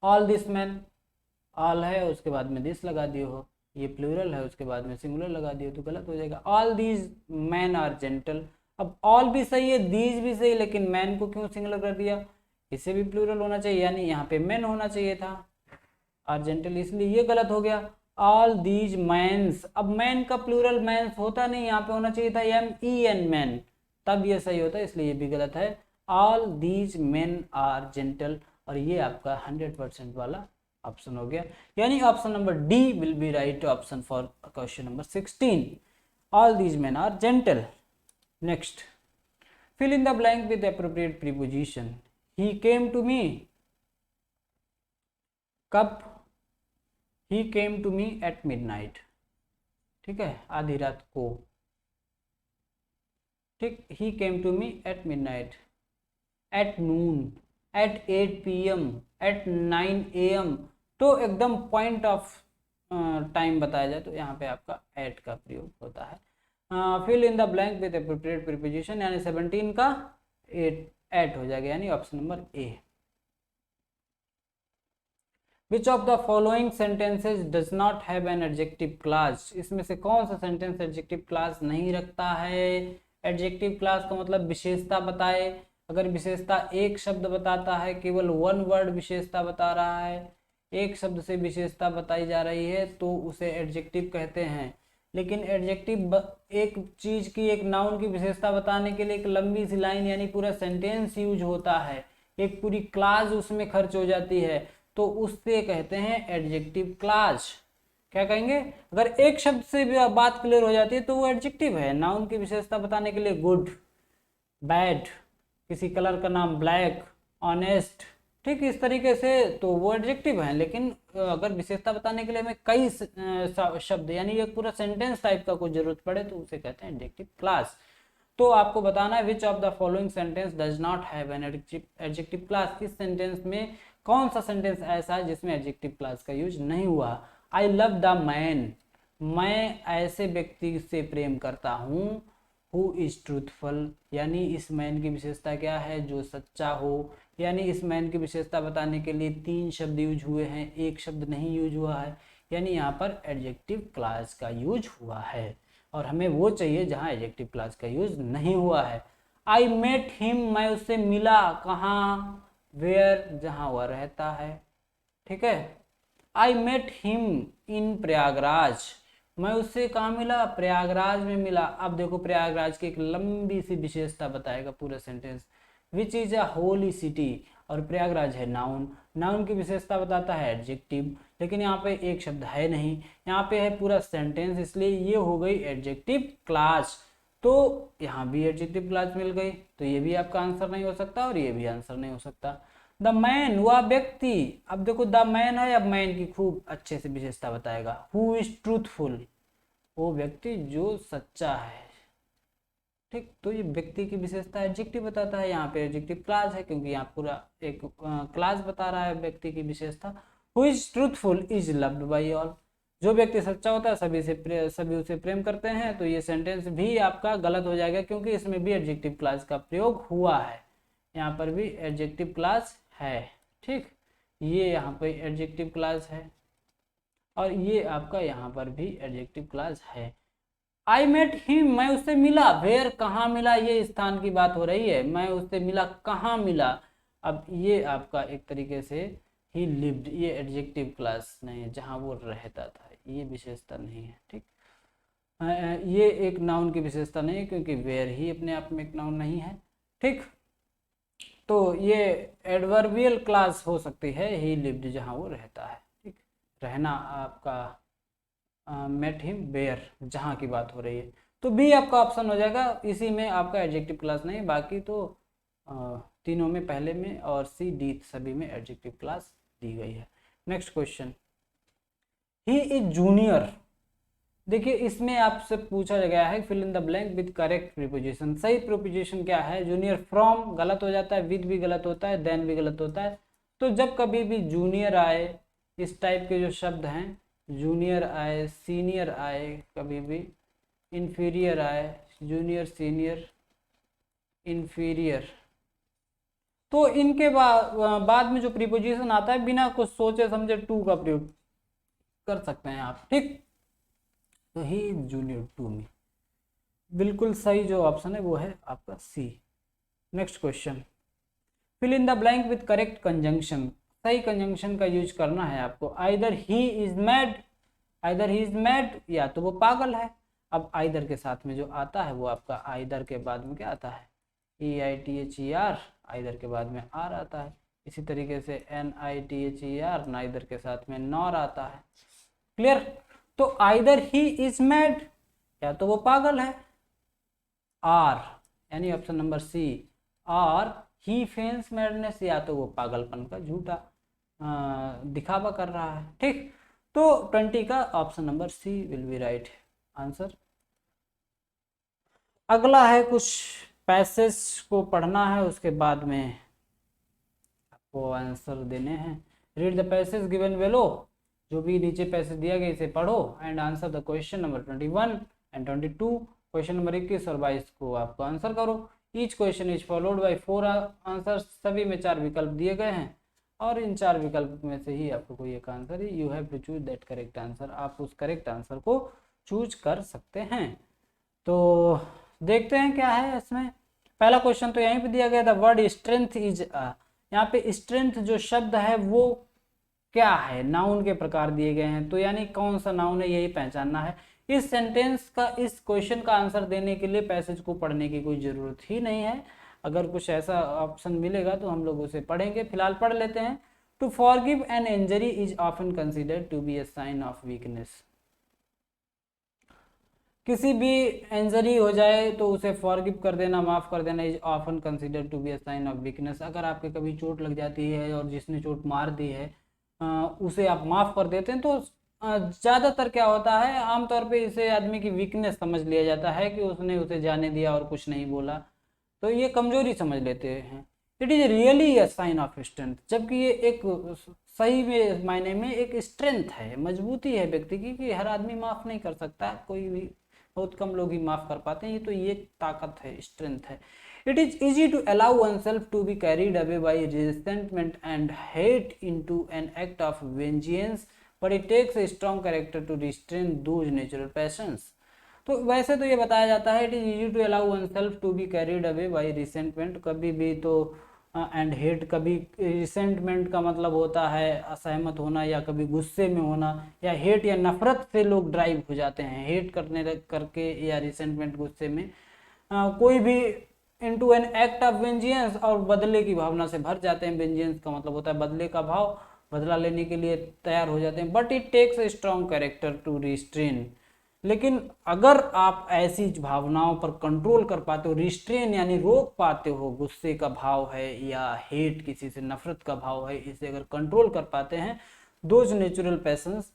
all this man, all है उसके बाद में दिस लगा दिए हो, ये प्लूरल है उसके बाद में सिंगुलर लगा दिए तो गलत हो जाएगा। All these man are gentle, अब ऑल भी सही है, दीज भी सही, लेकिन मैन को क्यों सिंगुलर कर दिया, इसे भी प्लूरल होना चाहिए, यानी यहाँ पे मैन होना चाहिए था, आर जेंटल, इसलिए ये गलत हो गया। ऑल दीज मैंस, अब मैन का प्लूरल मैंस होता नहीं, यहाँ पे होना चाहिए था MEN मैन, तब ये सही होता है, इसलिए ये भी गलत है। All these man are gentle, और ये आपका 100% वाला ऑप्शन हो गया, यानी option number D will be right option for question number 16। All these man are gentle. Next, fill in the blank with appropriate preposition. He came to me, कब, he came to me at midnight, ठीक है, आधी रात को, ठीक, he came to me at midnight, at noon, at 8 PM, eight 9 AM, तो एकदम point of time बताया जाए तो यहाँ पे आपका एट का प्रयोग होता है। Fill in the blank with appropriate preposition, यानी 17 का एट हो जाएगा, यानी option number A. Which of the following sentences does not have an adjective clause, इसमें से कौन सा सेंटेंस एडजेक्टिव क्लास नहीं रखता है। एडजेक्टिव क्लास का मतलब विशेषता बताए, अगर विशेषता एक शब्द बताता है, केवल वन वर्ड विशेषता बता रहा है, एक शब्द से विशेषता बताई जा रही है तो उसे एडजेक्टिव कहते हैं। लेकिन एडजेक्टिव एक चीज की, एक नाउन की विशेषता बताने के लिए एक लंबी सी लाइन यानी पूरा सेंटेंस यूज होता है, एक पूरी क्लास उसमें खर्च हो जाती है, तो उससे कहते हैं एडजेक्टिव क्लास। क्या कहेंगे, अगर एक शब्द से भी बात क्लियर हो जाती है तो वो एडजेक्टिव है। नाउन की विशेषता बताने के लिए गुड, बैड, किसी कलर का नाम ब्लैक, ऑनेस्ट, ठीक, इस तरीके से तो वो एडजेक्टिव है। लेकिन अगर विशेषता बताने के लिए हमें कई शब्द यानी एक पूरा सेंटेंस टाइप का कोई जरूरत पड़े तो उसे कहते हैं एडजेक्टिव क्लास। तो आपको बताना है which of the following sentence does not have an adjective class. इस सेंटेंस में कौन सा सेंटेंस ऐसा है जिसमें एडजेक्टिव क्लास का यूज नहीं हुआ। आई लव द मैन, मैं ऐसे व्यक्ति से प्रेम करता हूँ हु इज ट्रूथफुल, यानी इस मैन की विशेषता क्या है, जो सच्चा हो। यानी इस मैन की विशेषता बताने के लिए 3 शब्द यूज हुए हैं, एक शब्द नहीं यूज हुआ है, यानी यहाँ पर एडजेक्टिव क्लास का यूज हुआ है। और हमें वो चाहिए जहाँ एडजेक्टिव क्लास का यूज नहीं हुआ है। आई मेट हिम, मैं उससे मिला, कहाँ, वेयर, जहाँ वह रहता है। ठीक है, I met him in Prayagraj, मैं उससे कहाँ मिला, प्रयागराज में मिला। अब देखो प्रयागराज की एक लंबी सी विशेषता बताएगा पूरा sentence. Which is a holy city, और प्रयागराज है नाउन, नाउन की विशेषता बताता है एडजेक्टिव, लेकिन यहाँ पे एक शब्द है नहीं, यहाँ पे है पूरा सेंटेंस, इसलिए ये हो गई एडजेक्टिव क्लास। तो यहाँ भी एडजेक्टिव क्लास मिल गई, तो ये भी आपका आंसर नहीं हो सकता और ये भी आंसर नहीं हो सकता। द मैन, वह व्यक्ति, अब देखो द मैन है, अब मैन की खूब अच्छे से विशेषता बताएगा। हु इज ट्रूथफुल, वो व्यक्ति जो सच्चा है। ठीक, तो ये व्यक्ति की विशेषता एडजेक्टिव बताता है, यहाँ पे एडजेक्टिव क्लास है क्योंकि यहाँ पूरा एक क्लास बता रहा है व्यक्ति की विशेषता। Who is truthful is loved by all, जो व्यक्ति सच्चा होता है सभी उसे प्रेम करते हैं। तो ये सेंटेंस भी आपका गलत हो जाएगा क्योंकि इसमें भी एडजेक्टिव क्लास का प्रयोग हुआ है, यहाँ पर भी एडजेक्टिव क्लास है। ठीक, ये यहाँ पे एडजेक्टिव क्लास है और ये आपका यहाँ पर भी एडजेक्टिव क्लास है। आई मेट हिम, मैं उससे मिला, वेयर, कहाँ मिला, ये स्थान की बात हो रही है, मैं उससे मिला, कहाँ मिला। अब ये आपका एक तरीके से ही लिव्ड, ये एडजेक्टिव क्लास नहीं है, जहाँ वो रहता था, ये विशेषता नहीं है। ठीक, ये एक नाउन की विशेषता नहीं है क्योंकि वेयर ही अपने आप में एक नाउन नहीं है। ठीक, तो ये एडवर्बियल क्लास हो सकती है ही लिव्ड, जहाँ वो रहता है। ठीक, रहना आपका मेट हिम वेयर, जहाँ की बात हो रही है, तो बी आपका ऑप्शन हो जाएगा। इसी में आपका एडजेक्टिव क्लास नहीं, बाकी तो तीनों में, पहले में और सी डी सभी में एडजेक्टिव क्लास दी गई है। Next question, he is junior. देखिए इसमें आपसे पूछा गया है fill in the blank with correct preposition. सही प्रीपोजिशन क्या है, जूनियर फ्रॉम गलत हो जाता है, विद भी गलत होता है, देन भी गलत होता है। तो जब कभी भी जूनियर आए, इस टाइप के जो शब्द हैं, जूनियर आए, सीनियर आए, कभी भी इन्फीरियर आए, जूनियर, सीनियर, इन्फीरियर, तो इनके बाद में जो प्रीपोजिशन आता है बिना कुछ सोचे समझे टू का प्रयोग कर सकते हैं आप। ठीक, तो he is junior to me, बिल्कुल सही जो ऑप्शन है वो है आपका C. Next question, fill in the blank with correct conjunction. सही कंजंक्शन का यूज करना है आपको। Either he is mad, either he is mad, या तो वो पागल है। अब आइदर के साथ में जो आता है वो आपका आइदर के बाद में क्या आता है, EITHER, आइदर के बाद में आर आता है। इसी तरीके से NITHER, नाइदर के साथ में नॉर आता है। क्लियर, तो आइदर ही इज मैड, या तो वो पागल है, आर यानी ऑप्शन नंबर सी, और ही फेंस मैडनेस, या तो वो पागलपन का झूठा दिखावा कर रहा है। ठीक, तो 20 का option number C will be right answer. अगला है कुछ पैसेज को पढ़ना है, उसके बाद में आपको आंसर देने हैं। Read the passage given below, जो भी नीचे पैसेज दिया गया इसे पढ़ो and answer the question number 21 and 22। Question number 21 और 22 को आपको आंसर करो। Each question is followed by 4 answer, सभी में 4 विकल्प दिए गए हैं और इन 4 विकल्प में से ही आपको कोई एक आंसर ही, you have to choose that correct answer, आप उस करेक्ट आंसर को चूज कर सकते हैं। तो देखते हैं क्या है इसमें। पहला क्वेश्चन तो यहीं पे दिया गया था, वर्ड स्ट्रेंथ इज यहाँ पे स्ट्रेंथ जो शब्द है वो क्या है, नाउन के प्रकार दिए गए हैं, तो यानी कौन सा नाउन है यही पहचानना है। इस सेंटेंस का, इस क्वेश्चन का आंसर देने के लिए पैसेज को पढ़ने की कोई ज़रूरत ही नहीं है। अगर कुछ ऐसा ऑप्शन मिलेगा तो हम लोग उसे पढ़ेंगे, फिलहाल पढ़ लेते हैं। To forgive an injury is often considered to be a sign of weakness. किसी भी इंजरी हो जाए तो उसे फॉरगिव कर देना, माफ़ कर देना is often consider to be a sign of weakness. अगर आपके कभी चोट लग जाती है और जिसने चोट मार दी है उसे आप माफ़ कर देते हैं, तो ज़्यादातर क्या होता है, आमतौर पे इसे आदमी की वीकनेस समझ लिया जाता है कि उसने उसे जाने दिया और कुछ नहीं बोला, तो ये कमजोरी समझ लेते हैं। It is really a sign of strength, जबकि ये एक सही में मायने में एक स्ट्रेंथ है, मजबूती है व्यक्ति की, कि हर आदमी माफ़ नहीं कर सकता, कोई भी बहुत कम लोग ही माफ़ कर पाते हैं, ये तो ये ताकत है, स्ट्रेंथ है। It is easy to allow oneself to be carried away by resentment and hate into an act of vengeance, but it takes a strong character to restrain those natural passions. तो वैसे तो ये बताया जाता है, it is easy to allow oneself to be carried away by resentment, कभी भी तो एंड हेट, कभी रिसेंटमेंट का मतलब होता है असहमत होना या कभी गुस्से में होना, या हेट या नफरत से लोग ड्राइव हो जाते हैं, हेट करने करके या रिसेंटमेंट गुस्से में कोई भी into an act of vengeance, और बदले की भावना से भर जाते हैं। वेंजियंस का मतलब होता है बदले का भाव, बदला लेने के लिए तैयार हो जाते हैं। But it takes a strong character to restrain, लेकिन अगर आप ऐसी भावनाओं पर कंट्रोल कर पाते हो, रिस्ट्रेन यानी रोक पाते हो, गुस्से का भाव है या हेट, किसी से नफरत का भाव है, इसे अगर कंट्रोल कर पाते हैं, दोज नेचुरल पैशंस,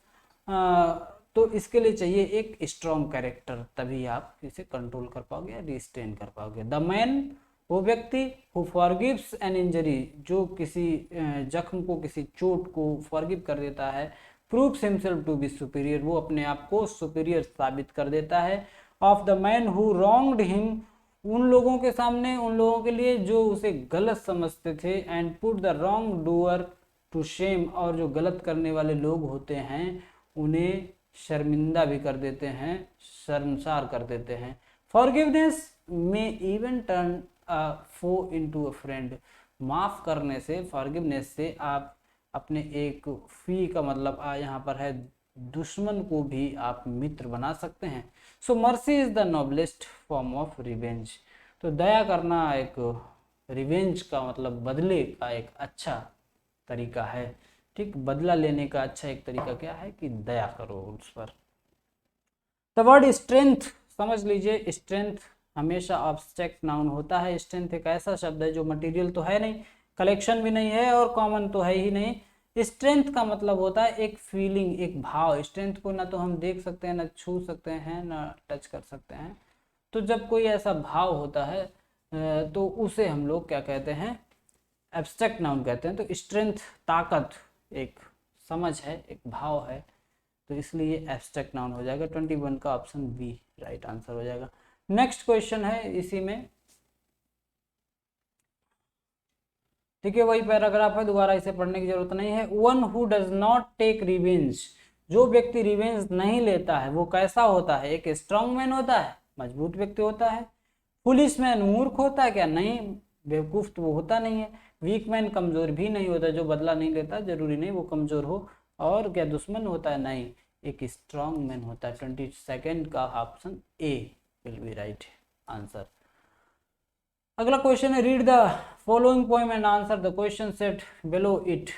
तो इसके लिए चाहिए एक स्ट्रॉन्ग कैरेक्टर, तभी आप इसे कंट्रोल कर पाओगे या रिस्ट्रेन कर पाओगे। द मैन, वो व्यक्ति, हु फॉरगिव्स एन इंजरी, जो किसी जख्म को, किसी चोट को फॉरगिव कर देता है, proves himself to be superior, वो अपने आप को सुपीरियर साबित कर देता है। Of the man who wronged him, उन लोगों के सामने, उन लोगों के लिए जो उसे गलत समझते थे। And put the wrong doer to shame, और जो गलत करने वाले लोग होते हैं उन्हें शर्मिंदा भी कर देते हैं, शर्मसार कर देते हैं। फॉरगिवनेस में even turn a foe into a friend, माफ करने से, फॉरगिवनेस से आप अपने एक फी का मतलब यहाँ पर है दुश्मन को भी आप मित्र बना सकते हैं। So mercy is the noblest form of revenge, तो दया करना एक रिवेंज का मतलब बदले का एक अच्छा तरीका है। ठीक, बदला लेने का अच्छा एक तरीका क्या है कि दया करो उस पर। द वर्ड स्ट्रेंथ समझ लीजिए, स्ट्रेंथ हमेशा ऑब्स्ट्रैक्ट नाउन होता है। स्ट्रेंथ एक ऐसा शब्द है जो मटेरियल तो है नहीं, कलेक्शन भी नहीं है और कॉमन तो है ही नहीं। स्ट्रेंथ का मतलब होता है एक फीलिंग, एक भाव। स्ट्रेंथ को ना तो हम देख सकते हैं, ना छू सकते हैं, ना टच कर सकते हैं। तो जब कोई ऐसा भाव होता है तो उसे हम लोग क्या कहते हैं, एब्स्ट्रैक्ट नाउन कहते हैं। तो स्ट्रेंथ ताकत, एक समझ है, एक भाव है, तो इसलिए एब्स्ट्रैक्ट नाउन हो जाएगा। 21 का ऑप्शन बी राइट आंसर हो जाएगा। नेक्स्ट क्वेश्चन है इसी में, ठीक है, वही पैराग्राफ है, दोबारा इसे पढ़ने की जरूरत नहीं है। One who does not take revenge, जो व्यक्ति रिवेंज नहीं लेता है वो कैसा होता है? एक स्ट्रांग मैन होता है, मजबूत व्यक्ति होता है। पुलिस मैन मूर्ख होता है क्या? नहीं, बेवकूफ तो वो होता नहीं है। वीक मैन कमजोर भी नहीं होता, जो बदला नहीं लेता जरूरी नहीं वो कमजोर हो। और क्या दुश्मन होता है? नहीं, एक स्ट्रांग मैन होता है। 22 का option A will be right answer. अगला क्वेश्चन है, read the following poem and answer the question set below it.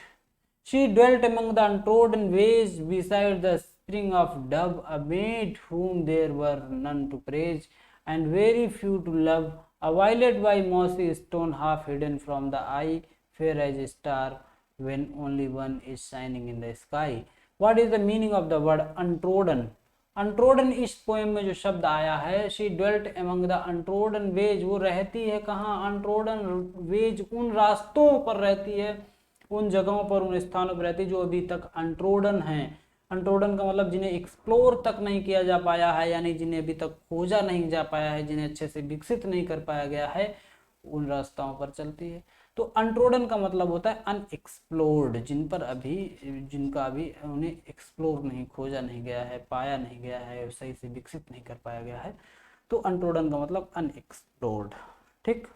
She dwelt among the untrodden ways beside the spring of Dove, a maid whom there were none to praise, and very few to love, a violet by mossy stone half hidden from the eye, fair as a star when only one is shining in the sky. What is the meaning of the word untrodden? Untrodden इस poem में जो शब्द आया है, she dwelt among the untrodden veg, वो रहती है कहाँ? अनट्रोडन वेज, उन रास्तों पर रहती है, उन जगहों पर, उन स्थानों पर रहती है जो अभी तक अनट्रोडन हैं। अनट्रोडन का मतलब जिन्हें एक्सप्लोर तक नहीं किया जा पाया है, यानी जिन्हें अभी तक खोजा नहीं जा पाया है, जिन्हें अच्छे से विकसित नहीं कर पाया गया है, उन रास्ताओं पर चलती है। तो अनट्रोडन का मतलब होता है अनएक्सप्लोर्ड, जिन पर अभी, जिनका अभी उन्हें एक्सप्लोर नहीं, खोजा नहीं गया है, पाया नहीं गया है, सही से विकसित नहीं कर पाया गया है। तो अनट्रोडन का मतलब अनएक्सप्लोर्ड। ठीक,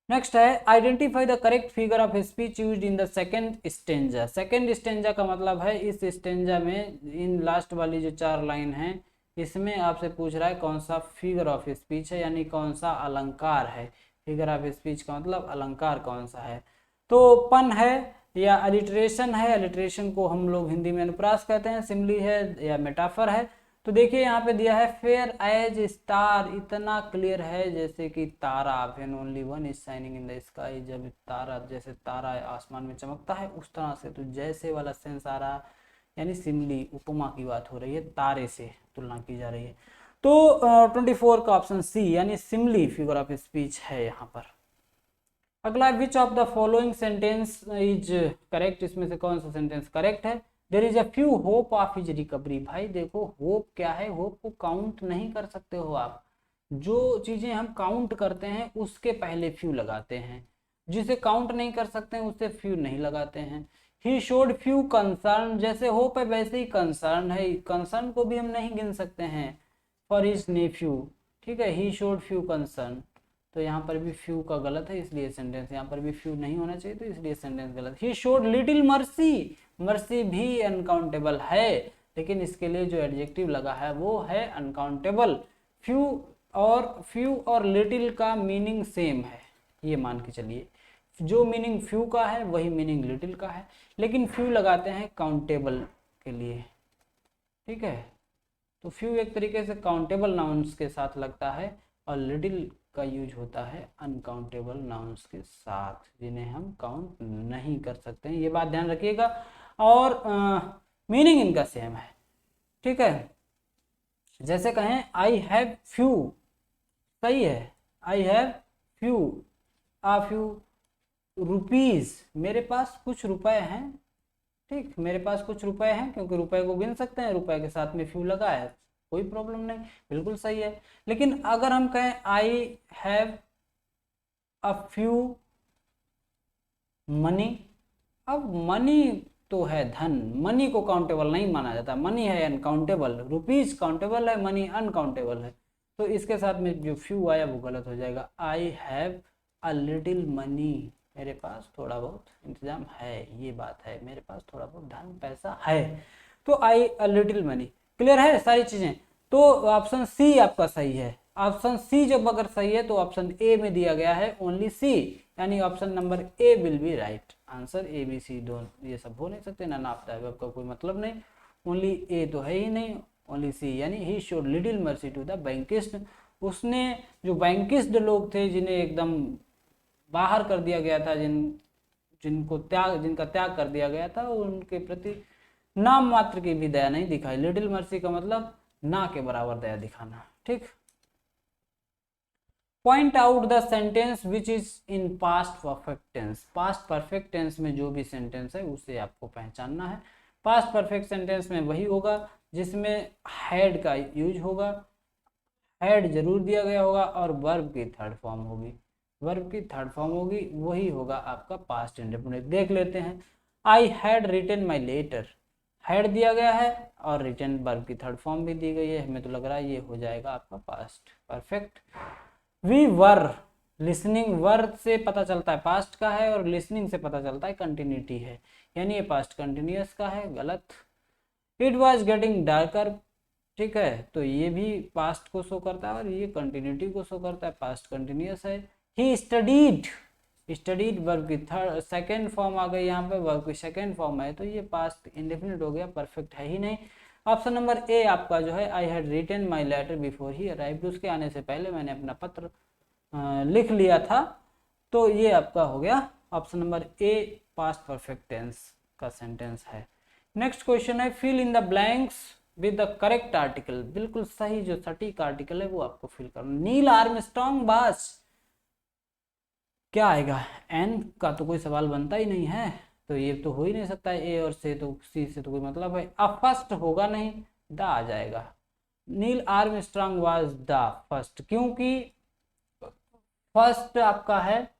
नेक्स्ट है, identify the correct figure of speech used in the second stanza. Second stanza का मतलब है इस स्टेंजा में, इन लास्ट वाली जो 4 लाइन है, इसमें आपसे पूछ रहा है कौन सा फिगर ऑफ स्पीच है, यानी कौन सा अलंकार है। फिगर ऑफ स्पीच का मतलब अलंकार कौन सा है। तो पन है या अलिट्रेशन है, अलिट्रेशन को हम लोग हिंदी में अनुप्रास कहते हैं, सिमली है या मेटाफर है। तो देखिए यहाँ पे दिया है फेयर एज स्टार, इतना क्लियर है जैसे कि तारा, when only one is shining in the sky, जब तारा, जैसे तारा आसमान में चमकता है उस तरह से, तो जैसे वाला सेंस आ रहा, यानी सिमली उपमा की बात हो रही है, तारे से तुलना की जा रही है। तो 24 का ऑप्शन सी यानी सिमली फिगर ऑफ स्पीच है यहाँ पर। अगला, which of the following sentence is correct, इसमें से कौन सा सेंटेंस करेक्ट है। There is a few hope of his recovery. भाई देखो होप क्या है, होप को काउंट नहीं कर सकते हो आप, जो चीजें हम काउंट करते हैं उसके पहले फ्यू लगाते हैं, जिसे काउंट नहीं कर सकते हैं उससे फ्यू नहीं लगाते हैं। ही शोड फ्यू कंसर्न, जैसे होप है वैसे ही कंसर्न है, कंसर्न को भी हम नहीं गिन सकते हैं फॉर हिज नेफ्यू, ठीक है, ही शोड फ्यू कंसर्न, तो यहाँ पर भी फ्यू का गलत है, इसलिए सेंटेंस यहाँ पर भी फ्यू नहीं होना चाहिए, तो इसलिए सेंटेंस गलत। ही शोड लिटिल मर्सी, मर्सी भी अनकाउंटेबल है, लेकिन इसके लिए जो एडजेक्टिव लगा है वो है अनकाउंटेबल। फ्यू और लिटिल का मीनिंग सेम है, ये मान के चलिए, जो मीनिंग फ्यू का है वही मीनिंग लिटिल का है, लेकिन फ्यू लगाते हैं काउंटेबल के लिए, ठीक है। तो फ्यू एक तरीके से काउंटेबल नाउन्स के साथ लगता है, और लिटिल का यूज होता है अनकाउंटेबल नाउन्स के साथ, जिन्हें हम काउंट नहीं कर सकते हैं, ये बात ध्यान रखिएगा। और मीनिंग इनका सेम है, ठीक है। जैसे कहें आई हैव फ्यू, सही है, I have few few rupees, मेरे पास कुछ रुपए हैं, ठीक, मेरे पास कुछ रुपए हैं, क्योंकि रुपए को गिन सकते हैं, रुपए के साथ में फ्यू लगा है, कोई प्रॉब्लम नहीं, बिल्कुल सही है। लेकिन अगर हम कहें आई हैव अ फ्यू मनी, अब मनी तो है धन, मनी को काउंटेबल नहीं माना जाता, मनी है अनकाउंटेबल, रुपीज काउंटेबल है, मनी अनकाउंटेबल है, तो इसके साथ में जो फ्यू आया वो गलत हो जाएगा। आई हैव अ लिटिल मनी, मेरे पास थोड़ा बहुत इंतजाम है, ये बात है, मेरे पास थोड़ा बहुत धन पैसा है, तो आई अ लिटिल मनी। क्लियर है सारी चीजें, तो ऑप्शन सी आपका सही है। ऑप्शन सी जब अगर सही है तो ऑप्शन ए में दिया गया है ओनली सी, यानी option number A will be right answer. A B C दोनों ये सब हो नहीं सकते, ना ऑफ द अबव का कोई मतलब नहीं, ओनली ए तो है ही नहीं, ओनली सी, यानी he showed little mercy to the bankist, उसने जो बैंकिस्ट लोग थे जिन्हें एकदम बाहर कर दिया गया था, जिनका त्याग कर दिया गया था, उनके प्रति नाम मात्र की भी दया नहीं दिखाई। लिटिल मर्सी का मतलब ना के बराबर दया दिखाना, ठीक। Point out the sentence which is in past perfect tense, past perfect tense में जो भी सेंटेंस है उसे आपको पहचानना है। पास्ट परफेक्ट सेंटेंस में वही होगा जिसमें हैड का यूज होगा, हैड जरूर दिया गया होगा, और वर्ब की थर्ड फॉर्म होगी, वर्ब की थर्ड फॉर्म होगी, वही होगा आपका पास्ट इंडेफिनिट। देख लेते हैं, I had written my letter, had दिया गया है और रिटन वर्ब की थर्ड फॉर्म भी दी गई है, हमें तो लग रहा है ये हो जाएगा आपका past perfect. We were listening, were से पता चलता है पास्ट का है, और लिसनिंग से पता चलता है कंटिन्यूटी है, यानी ये पास्ट कंटिन्यूअस का है, गलत। इट वॉज गेटिंग डार्कर, ठीक है, तो ये भी पास्ट को शो करता है और ये कंटिन्यूटी को शो करता है, पास्ट कंटिन्यूअस है। ही स्टडीड, स्टडीड वर्ब की थर्ड सेकेंड फॉर्म आ गई, यहाँ पे वर्ब की सेकेंड फॉर्म है, तो ये पास्ट इंडेफिनिट हो गया, परफेक्ट है ही नहीं। ऑप्शन नंबर ए आपका जो है, I had written my letter before he arrived, उसके आने से पहले मैंने अपना पत्र लिख लिया था, तो ये आपका हो गया option number A, past perfect tense का सेंटेंस है। नेक्स्ट क्वेश्चन है, fill in the blanks with the correct article, बिल्कुल सही जो सटीक आर्टिकल है वो आपको फिल करना। नील आर्मस्ट्रांग बास, क्या आएगा, एन का तो कोई सवाल बनता ही नहीं है, तो ये तो हो ही नहीं सकता है, ए और से तो सी से तो कोई मतलब है, अब फर्स्ट होगा नहीं, द आ जाएगा। नील आर्मस्ट्रांग वाज द फर्स्ट, क्योंकि फर्स्ट आपका है,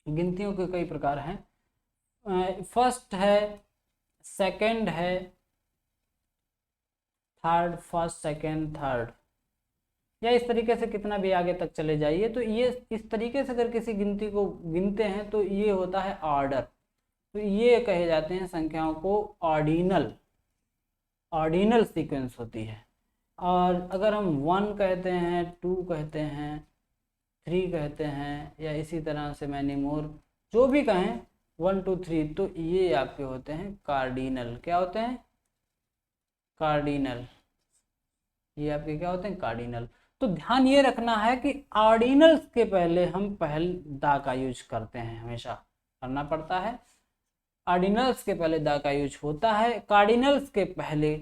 गिनतियों के कई प्रकार हैं, फर्स्ट है, सेकंड है, थर्ड, फर्स्ट सेकंड थर्ड, या इस तरीके से कितना भी आगे तक चले जाइए, तो ये इस तरीके से अगर किसी गिनती को गिनते हैं तो ये होता है ऑर्डर, तो ये कहे जाते हैं संख्याओं को ऑर्डिनल, ऑर्डिनल सीक्वेंस होती है। और अगर हम 1 कहते हैं, 2 कहते हैं, 3 कहते हैं, या इसी तरह से मैनी मोर जो भी कहें, 1 2 3, तो ये आपके होते हैं कार्डिनल, क्या होते हैं, कार्डिनल, ये आपके क्या होते हैं, कार्डिनल। तो ध्यान ये रखना है कि ऑर्डिनल्स के पहले हम पहल दा का यूज करते हैं, हमेशा करना पड़ता है। ऑर्डिनल्स के पहले दा का यूज होता है, कार्डिनल्स के पहले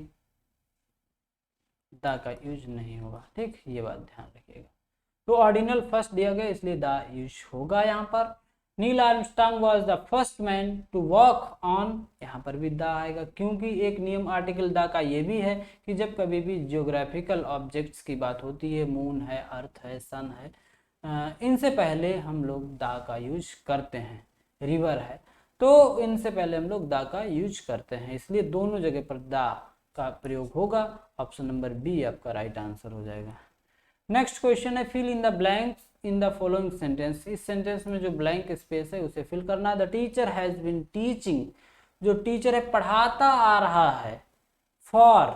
दा का यूज नहीं होगा। ठीक, ये बात ध्यान रखिएगा। तो ऑर्डिनल फर्स्ट दिया गया इसलिए दा यूज होगा यहाँ पर। Neil Armstrong was the first man to walk on, यहाँ पर भी दा आएगा, क्योंकि एक नियम आर्टिकल दा का ये भी है कि जब कभी भी जियोग्राफिकल ऑब्जेक्ट्स की बात होती है, मून है, अर्थ है, सन है, इनसे पहले हम लोग दा का यूज करते हैं। रिवर है तो इनसे पहले हम लोग दा का यूज करते हैं, इसलिए दोनों जगह पर दा का प्रयोग होगा। ऑप्शन नंबर बी आपका राइट आंसर हो जाएगा। नेक्स्ट क्वेश्चन है, fill in the blanks in the following sentence. इस सेंटेंस में जो ब्लैंक स्पेस है उसे फिल करना है। The teacher has been teaching, जो टीचर है पढ़ाता आ रहा है, फॉर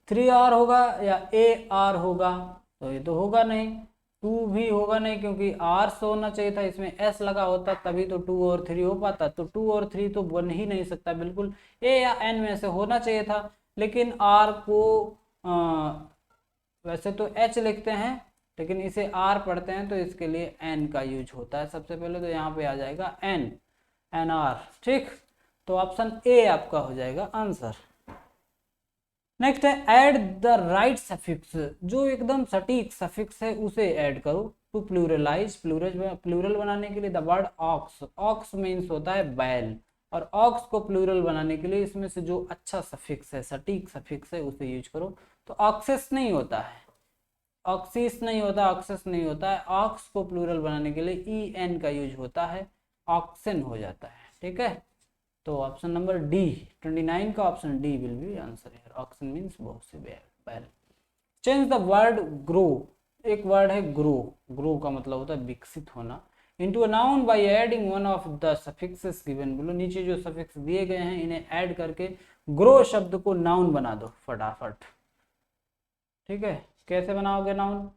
3 आवर होगा या ए आर होगा, तो ये तो होगा नहीं, 2 भी होगा नहीं क्योंकि आर से होना चाहिए था, इसमें एस लगा होता तभी तो 2 और 3 हो पाता, तो 2 और 3 तो बन ही नहीं सकता बिल्कुल, ए या एन में से होना चाहिए था। लेकिन आर को वैसे तो एच लिखते हैं लेकिन इसे आर पढ़ते हैं तो इसके लिए एन का यूज होता है सबसे पहले, तो यहाँ पे आ जाएगा एन, एन आर। ठीक, तो ऑप्शन ए आपका हो जाएगा आंसर। नेक्स्ट है, ऐड द राइट सफिक्स, जो एकदम सटीक सफिक्स है उसे ऐड करो टू प्लूरलाइज, प्लूरल बनाने के लिए the word ox, ox means होता है बैल, और ऑक्स को प्लूरल बनाने के लिए इसमें से जो अच्छा सफिक्स है, सटीक सफिक्स है उसे यूज करो। तो ऑक्सेस नहीं होता है, ऑक्सिस नहीं होता, ऑक्सेस नहीं होता है, ऑक्स को प्लूरल बनाने के लिए ई एन का यूज होता है, ऑक्सन हो जाता है। ठीक है, तो ऑप्शन नंबर डी 29 का option D will B answer है। ऑक्सन मींस बहुत से बैल। चेंज द वर्ड ग्रो, एक वर्ड है ग्रो, ग्रो का मतलब होता है विकसित होना, into a noun by adding one of the suffixes given below, नीचे जो सफिक्स दिए गए हैं इन्हें ऐड करके ग्रो शब्द को नाउन बना दो फटाफट। ठीक है, कैसे बनाओगे नाउन,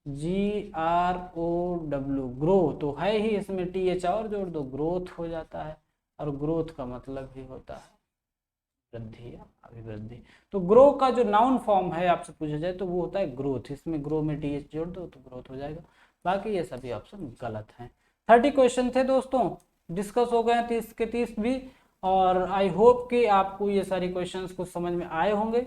GROW, ग्रो तो है ही, इसमें TH और जोड़ दो, ग्रोथ हो जाता है, और ग्रोथ का मतलब ही होता है वृद्धि या अभिवृद्धि। तो ग्रो का जो नाउन फॉर्म है आपसे पूछा जाए तो वो होता है ग्रोथ, इसमें ग्रो में TH जोड़ दो तो ग्रोथ हो जाएगा। बाकी ये सभी ऑप्शन गलत हैं। 30 क्वेश्चन थे दोस्तों, डिस्कस हो गए 30 के 30 भी, और आई होप कि आपको ये सारी क्वेश्चंस को समझ में आए होंगे।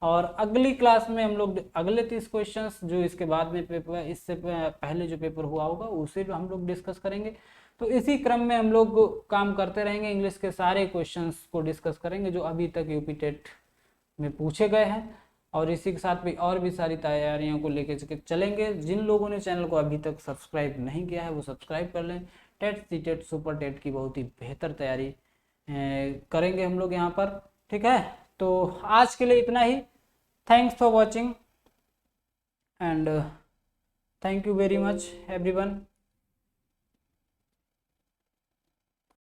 और अगली क्लास में हम लोग अगले 30 क्वेश्चंस जो इसके बाद में पेपर, इससे पहले जो पेपर हुआ होगा उसे हम लोग डिस्कस करेंगे। तो इसी क्रम में हम लोग काम करते रहेंगे, इंग्लिश के सारे क्वेश्चंस को डिस्कस करेंगे जो अभी तक यूपी टेट में पूछे गए हैं, और इसी के साथ भी और भी सारी तैयारियों को लेकर चलेंगे। जिन लोगों ने चैनल को अभी तक सब्सक्राइब नहीं किया है वो सब्सक्राइब कर लें। TET C TET super TET की बहुत ही बेहतर तैयारी करेंगे हम लोग यहाँ पर। ठीक है, तो आज के लिए इतना ही। Thanks for watching and thank you very much everyone.